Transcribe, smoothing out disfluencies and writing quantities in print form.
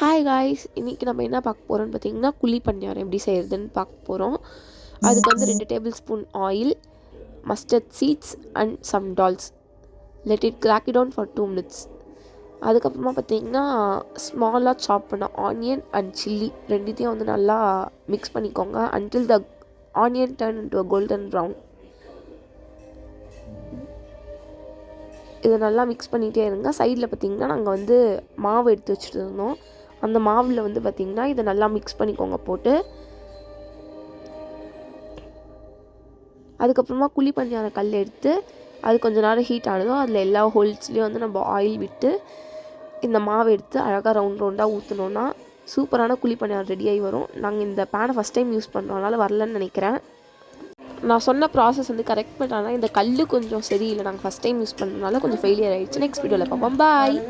Hi guys, இன்றைக்கி நம்ம என்ன பார்க்க போகிறோம்னு பார்த்தீங்கன்னா குழி பணியாரம் எப்படி செய்கிறதுன்னு பார்க்க போகிறோம். அதுக்கு வந்து 2 tablespoon oil, mustard seeds and some dals. Let it crack it down for 2 minutes. அதுக்கப்புறமா பார்த்தீங்கன்னா ஸ்மாலாக சாப் பண்ண ஆனியன் அண்ட் சில்லி ரெண்டுத்தையும் வந்து நல்லா மிக்ஸ் பண்ணிக்கோங்க until the onion turn into a golden brown. இதை நல்லா மிக்ஸ் பண்ணிகிட்டே இருங்க. சைடில் பார்த்திங்கன்னா நாங்கள் வந்து மாவு எடுத்து வச்சுட்டு இருந்தோம். அந்த மாவில் வந்து பார்த்திங்கன்னா இதை நல்லா மிக்ஸ் பண்ணிக்கோங்க போட்டு. அதுக்கப்புறமா குழி பணியாரம் கல் எடுத்து அது கொஞ்சம் நேரம் ஹீட் ஆனதும் அதில் எல்லா ஹோல்ஸ்லேயும் வந்து நம்ம ஆயில் விட்டு இந்த மாவை எடுத்து அழகாக ரவுண்டாக ஊற்றினோன்னா சூப்பரான குழி பணியாரம் ரெடியாகி வரும். நாங்கள் இந்த பேனை ஃபஸ்ட் டைம் யூஸ் பண்ணுறோம், அதனால் வரலன்னு நினைக்கிறேன். நான் சொன்ன ப்ராசஸ் வந்து கரெக்ட் பண்ணால் இந்த கல் கொஞ்சம் சரியில்லை. நாங்கள் ஃபஸ்ட் டைம் யூஸ் பண்ணுறதுனால கொஞ்சம் ஃபெயிலியர் ஆகிடுச்சு. நெக்ஸ்ட் வீடியோவில் பார்ப்போம். பாய்.